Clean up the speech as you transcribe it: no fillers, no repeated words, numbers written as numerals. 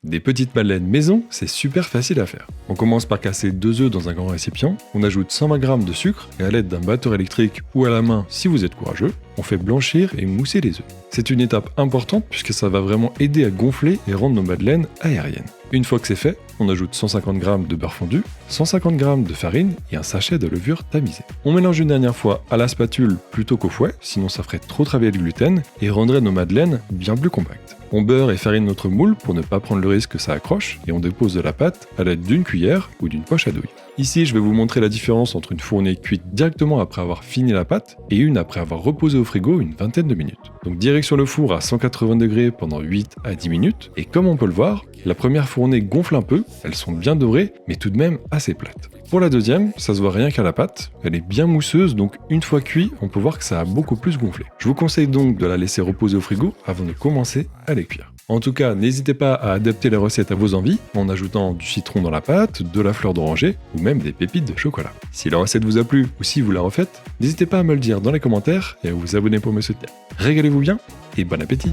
Des petites madeleines maison, c'est super facile à faire. On commence par casser 2 œufs dans un grand récipient, on ajoute 120 g de sucre et à l'aide d'un batteur électrique ou à la main si vous êtes courageux, on fait blanchir et mousser les œufs. C'est une étape importante puisque ça va vraiment aider à gonfler et rendre nos madeleines aériennes. Une fois que c'est fait, on ajoute 150 g de beurre fondu, 150 g de farine et un sachet de levure tamisée. On mélange une dernière fois à la spatule plutôt qu'au fouet, sinon ça ferait trop travailler le gluten et rendrait nos madeleines bien plus compactes. On beurre et farine notre moule pour ne pas prendre le risque que ça accroche et on dépose de la pâte à l'aide d'une cuillère ou d'une poche à douille. Ici, je vais vous montrer la différence entre une fournée cuite directement après avoir fini la pâte et une après avoir reposé au frigo une vingtaine de minutes. Donc direction le four à 180 degrés pendant 8 à 10 minutes et comme on peut le voir, la première fournée gonfle un peu, elles sont bien dorées mais tout de même assez plates. Pour la deuxième, ça se voit rien qu'à la pâte, elle est bien mousseuse donc une fois cuit, on peut voir que ça a beaucoup plus gonflé. Je vous conseille donc de la laisser reposer au frigo avant de commencer à les cuire. En tout cas, n'hésitez pas à adapter les recettes à vos envies en ajoutant du citron dans la pâte, de la fleur d'oranger ou même des pépites de chocolat. Si la recette vous a plu ou si vous la refaites, n'hésitez pas à me le dire dans les commentaires et à vous abonner pour me soutenir. Régalez-vous bien et bon appétit!